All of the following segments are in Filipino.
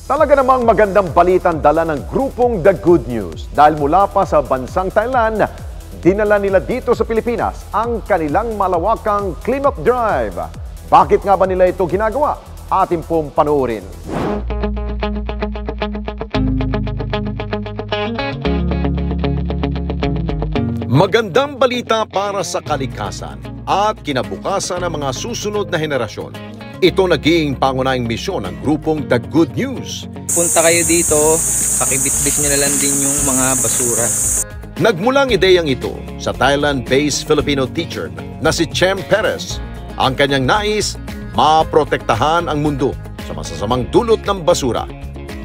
Talaga namang magandang balitang dala ng grupong The Good News. Dahil mula pa sa bansang Thailand, dinala nila dito sa Pilipinas ang kanilang malawakang clean-up drive. Bakit nga ba nila ito ginagawa? Atin pong panoorin. Magandang balita para sa kalikasan at kinabukasan ng mga susunod na henerasyon. Ito naging pangunahing misyon ng grupong The Good News. Punta kayo dito, pakibitbit nyo na lang din yung mga basura. Nagmulang ideyang ito sa Thailand-based Filipino teacher na si Chem Perez. Ang kanyang nais, maprotektahan ang mundo sa masasamang dulot ng basura.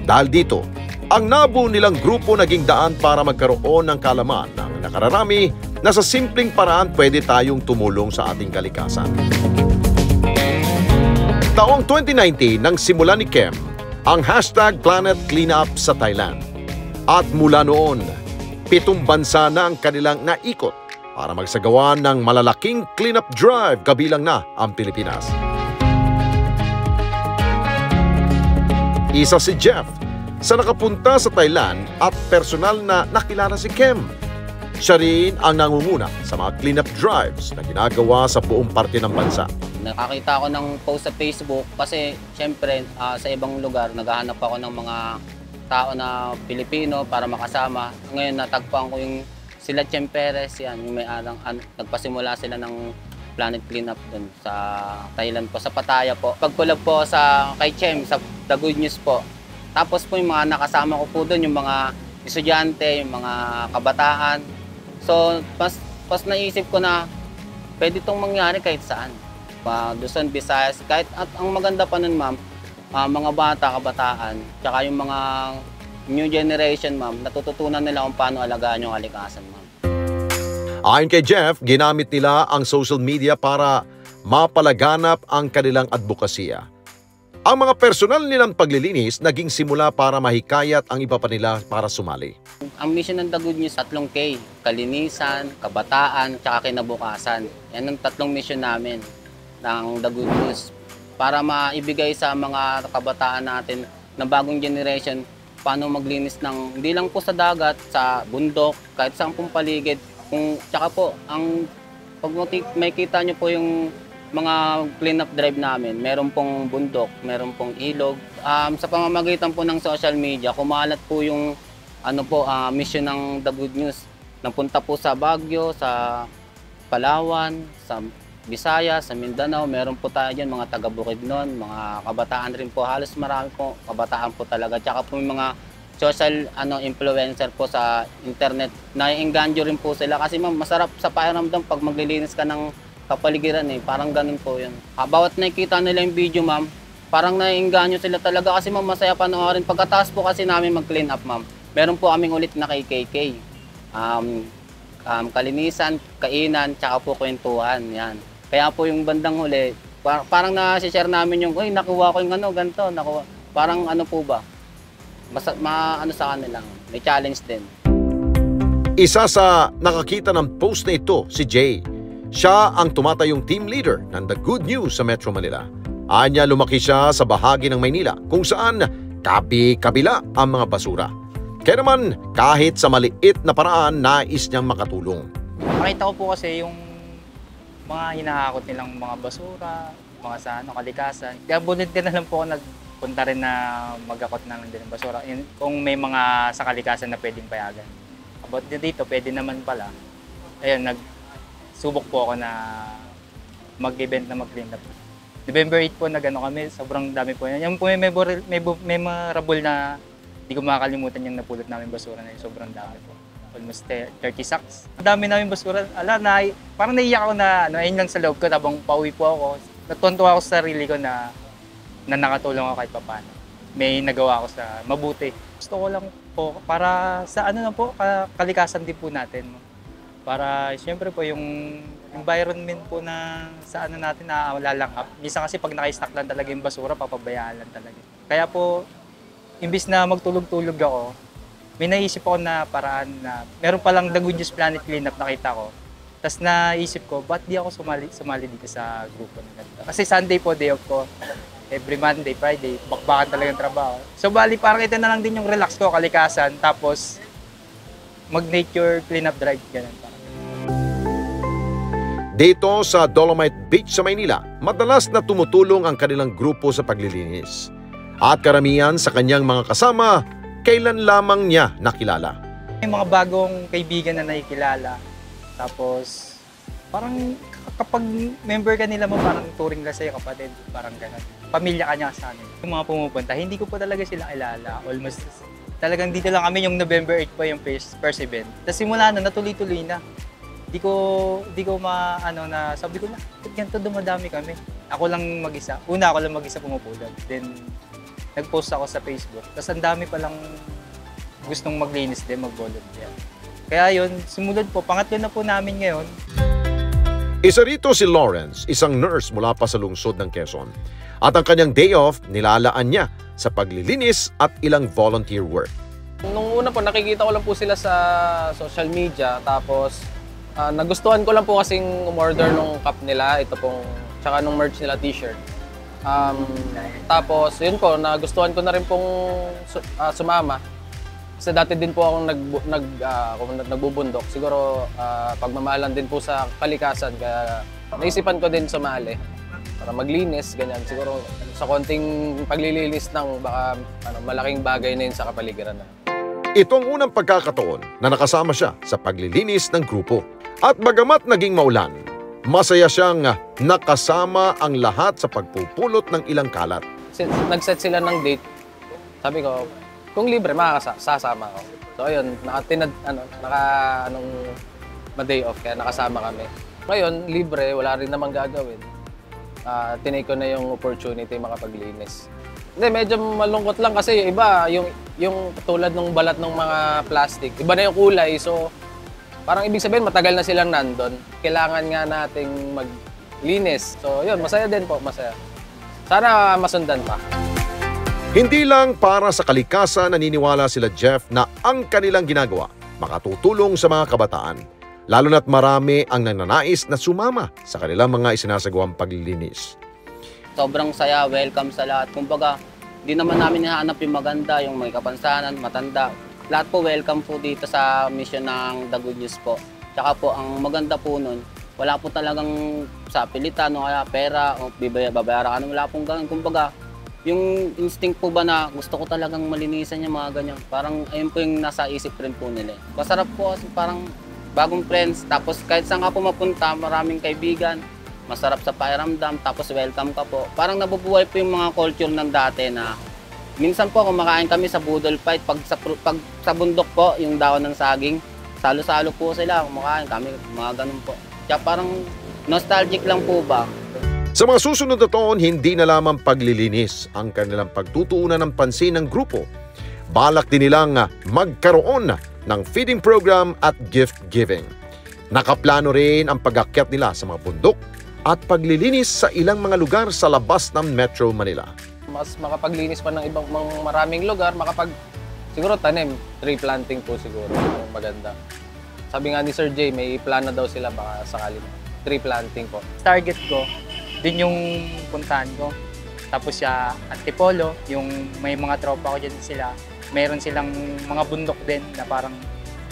Dahil dito, ang nabuo nilang grupo naging daan para magkaroon ng kaalaman ng nakararami na sa simpleng paraan pwede tayong tumulong sa ating kalikasan. Taong 2019 nang simula ni Chem ang #PlanetCleanup sa Thailand. At mula noon, 7 bansa na ang kanilang naikot para magsagawa ng malalaking cleanup drive kabilang na ang Pilipinas. Isa si Jeff sa nakapunta sa Thailand at personal na nakilala si Chem. Siya rin ang nangunguna sa mga cleanup drives na ginagawa sa buong parte ng bansa. Nakakita ako ng post sa Facebook kasi syempre sa ibang lugar naghahanap ako ng mga tao na Pilipino para makasama. Ngayon natagpuan ko yung sila Chem Perez, yan, yung may-arang nagpasimula sila ng Planet Cleanup dun sa Thailand po, sa Pattaya po. Pagkulab po sa kay Chem, sa The Good News po. Tapos po yung mga nakasama ko po dun, yung mga estudyante, yung mga kabataan. So, pas naisip ko na pwede itong mangyari kahit saan. Luzon, Visayas, kahit at ang maganda pa nun ma'am, mga bata, kabataan, tsaka yung mga new generation ma'am, natututunan nila kung paano alagaan yung kalikasan ma'am. Ayon kay Jeff, ginamit nila ang social media para mapalaganap ang kanilang advokasya. Ang mga personal nilang paglilinis naging simula para mahikayat ang iba pa nila para sumali. Ang mission ng The Good News, 3K, kalinisan, kabataan, tsaka kinabukasan. Yan ang 3 mission namin ng The Good News para maibigay sa mga kabataan natin ng bagong generation paano maglinis ng hindi lang po sa dagat, sa bundok, kahit saan pong paligid. Tsaka po, pag makikita nyo po yung mga cleanup drive namin, meron pong bundok, meron pong ilog. Sa pamamagitan po ng social media, kumalat po yung mission ng The Good News. Napunta po sa Baguio, sa Palawan, sa Visayas, sa Mindanao, meron po tayo dyan, mga taga-Bukidnon, mga kabataan rin po, halos marami po, kabataan po talaga. Tsaka po yung mga social influencer po sa internet, nai-engganyo rin po sila kasi ma'am, masarap sa pakiramdam pag maglilinis ka ng kapaligiran parang ganun po yun. Bawat nakikita nila yung video ma'am, parang nai-engganyo sila talaga kasi ma'am, masaya panoorin. Pagkatapos po kasi namin mag-clean up ma'am, meron po aming ulit na KKK. Kalinisan, kainan, tsaka po kwentuhan, yan. Kaya po yung bandang huli, parang na-share namin yung, uy, nakuha ko yung ganito, nakuha. Parang po ba? Sa kanila, may challenge din. Isa sa nakakita ng post na ito, si Jay. Siya ang tumatayong team leader ng The Good News sa Metro Manila. Anya lumaki siya sa bahagi ng Maynila kung saan kabi-kabila ang mga basura. Kaya naman, kahit sa maliit na paraan, nais niyang makatulong. Nakita ko po kasi yung mga hinahakot nilang mga basura, mga sa kalikasan. Kaya volunteer na lang po ako nagpunta rin na mag-akot na lang din ng basura. Kung may mga sa kalikasan na pwedeng payagan. About dito, pwede naman pala. Ayun, nagsubok po ako na mag-event na mag-clean up. November 8 po kami, sobrang dami po yan. Yung po may memorable na hindi ko makakalimutan yung napulot namin basura na yun. Sobrang dami po. Almost 30 sacks. Ang dami namin basura. Parang naiiyak ako na ayun lang sa loob ko. Habang pauwi po ako, natutuwa ako sa sarili ko na nakatulong ako kahit paano. May nagawa ako sa mabuti. Gusto ko lang po para sa kalikasan din po natin. Para siyempre po yung environment po na sa natin na lalangap. Minsan kasi pag naka-stack lang talaga yung basura, papabayaan lang talaga. Kaya po, imbis na magtulog-tulog ako, may naisip ako na paraan na meron palang The Good News Planet Cleanup nakita ko. Tapos naisip ko, ba't di ako sumali dito sa grupo na ganito? Kasi Sunday po, day off ko. every Monday, Friday, bakbakan talagang trabaho. So bali parang ito na lang din yung relax ko, kalikasan, tapos mag-nature cleanup drive, ganun parang. Dito sa Dolomite Beach sa Maynila, madalas na tumutulong ang kanilang grupo sa paglilinis. At karamihan sa kanyang mga kasama, kailan lamang niya nakilala. May mga bagong kaibigan na nakikilala. Tapos, parang kapag member ka nila mo, parang turing ka sa'yo kapatid, parang gano'n. Pamilya ka niya sa amin. Yung mga pumupunta, hindi ko pa talaga sila kilala. Almost, talagang dito lang kami yung November 8 pa yung first event. Tapos simula na, natuloy-tuloy na. Di ko sabi ko na, ganito dumadami kami. Ako lang mag-isa. Una, ako lang mag-isa pumupulot. Then, nag-post ako sa Facebook. Tapos ang dami palang gustong maglinis din, mag-volunteer. Kaya yun, sumunod po, pangatlo na po namin ngayon. Isa rito si Lawrence, isang nurse mula pa sa lungsod ng Quezon. At ang kanyang day off, nilalaan niya sa paglilinis at ilang volunteer work. Nung una po, nakikita ko lang po sila sa social media. Tapos, nagustuhan ko lang po kasing umorder nung cup nila, ito pong, tsaka nung merch nila t-shirt. Tapos, yun po, nagustuhan ko na rin pong sumama. Kasi dati din po akong nagbubundok. Siguro, pagmamahalan din po sa kalikasan. Kaya naisipan ko din sumali para maglinis, ganyan. Siguro, sa konting paglilinis ng baka malaking bagay na yun sa kapaligiran na. Ito ang unang pagkakataon na nakasama siya sa paglilinis ng grupo. At bagamat naging maulan, masaya siyang nakasama ang lahat sa pagpupulot ng ilang kalat. Nag-set sila ng date. Sabi ko, kung libre, sasama ako. So ayun, ma-day off, kaya nakasama kami. Ngayon, libre, wala rin namang gagawin. Tinake ko na yung opportunity makapaglinis. Hindi, medyo malungkot lang kasi yung iba, yung tulad ng balat ng mga plastic, iba na yung kulay. So, parang ibig sabihin, matagal na silang nandun. Kailangan nga nating maglinis. So, yun, masaya din po, masaya. Sana masundan pa. Hindi lang para sa kalikasan naniniwala sila Jeff na ang kanilang ginagawa makatutulong sa mga kabataan. Lalo na't marami ang nananais na sumama sa kanilang mga isinasagawang paglilinis. Sobrang saya, welcome sa lahat. Kumbaga, di naman namin hinahanap yung maganda, yung may kapansanan, matanda. Lahat po welcome po dito sa mission ng The Good News po. Tsaka po, ang maganda po nun, wala po talagang sa pilitan o kaya pera o babayaran ka na, wala pong ganun. Kumbaga, yung instinct po ba na gusto ko talagang malinisan yung mga ganyan. Parang ayun po yung nasa isip rin po nila. Masarap po kasi parang bagong friends. Tapos kahit saan ka po mapunta, maraming kaibigan. Masarap sa pakiramdam. Tapos welcome ka po. Parang nabubuhay po yung mga culture ng dati na minsan po kumakain kami sa budol fight. Pag sa bundok po, yung dahon ng saging, salo-salo po sila. Kumakain kami, mga ganun po. Kaya parang nostalgic lang po ba? Sa mga susunod na taon, hindi na lamang paglilinis ang kanilang pagtutuunan ng pansin ng grupo. Balak din nilang magkaroon ng feeding program at gift giving. Nakaplano rin ang pag-akyat nila sa mga bundok at paglilinis sa ilang mga lugar sa labas ng Metro Manila. Mas makapaglinis pa ng ibang maraming lugar, siguro tanim, tree planting po siguro, maganda. Sabi nga ni Sir Jay, may plan na daw sila baka sakali tree planting po. Target ko, din yung puntahan ko. Tapos siya, Antipolo, yung may mga tropa ko dyan sila. Mayroon silang mga bundok din na parang,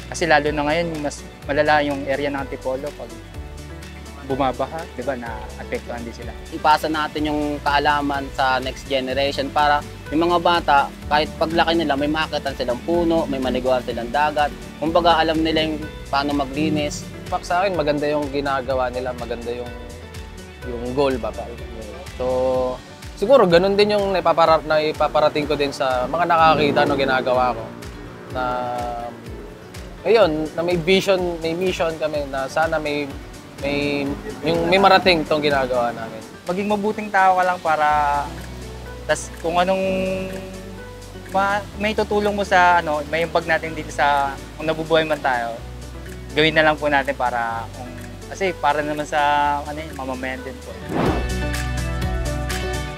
kasi lalo na ngayon, mas malala yung area ng Antipolo pag bumabaha, di ba, na-apektuhan din sila. Ipasa natin yung kaalaman sa next generation para yung mga bata, kahit paglaki nila, may makakita silang puno, may maliguan silang dagat. Kumbaga, alam nila yung paano maglinis. Sa akin, maganda yung ginagawa nila, maganda yung goal ba. So, siguro ganun din yung ipaparating ko din sa mga nakakita no ginagawa ko. Na, ayun, na may mission kami na sana may marating tong ginagawa namin. Maging mabuting tao ka lang para, tas kung anong may tutulong mo sa may impact natin dito sa kung nabubuhay man tayo, gawin na lang po natin para kasi para naman sa mamamayan din po.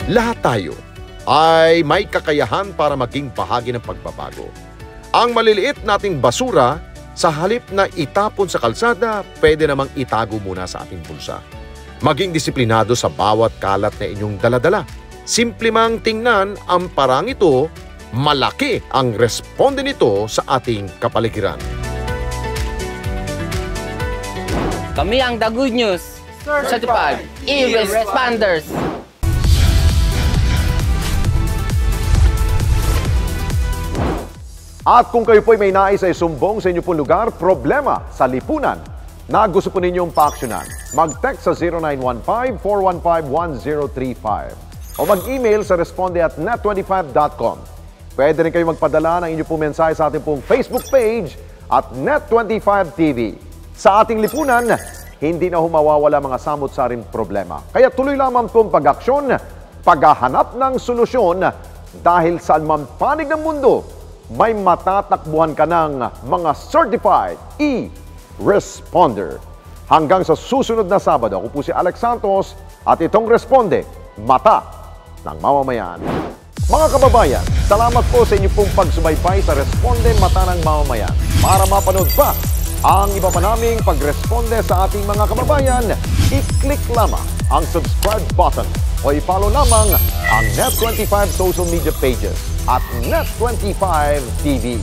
Lahat tayo ay may kakayahan para maging bahagi ng pagbabago. Ang maliliit nating basura, sa halip na itapon sa kalsada, pwede namang itago muna sa ating bulsa. Maging disiplinado sa bawat kalat na inyong daladala. Simple mang tingnan ang parang ito, malaki ang responde nito sa ating kapaligiran. Kami ang The Good News Certified E-Responders. At kung kayo po'y may nais ay sumbong sa inyo pong lugar, problema sa lipunan na gusto po ninyong paaksyonan, mag-text sa 0915-415-1035 o mag-email sa responde@net25.com. Pwede rin kayo magpadala ng inyong pong mensahe sa ating pong Facebook page at Net25TV. Sa ating lipunan, hindi na humawawala mga samot-saring problema. Kaya tuloy lamang pong pag-aksyon, paghahanap ng solusyon dahil saan man panig ng mundo, may matatakbuhan ka ng mga certified e-responder. Hanggang sa susunod na Sabado, ako po si Alex Santos at itong Responde, Mata ng Mamamayan. Mga kababayan, salamat po sa inyo pong pagsubaybay sa Responde, Mata ng Mamamayan. Para mapanood pa ang iba pa naming pagresponde sa ating mga kababayan, i-click lamang ang subscribe button o i-follow lamang ang Net25 social media pages at Net25 TV.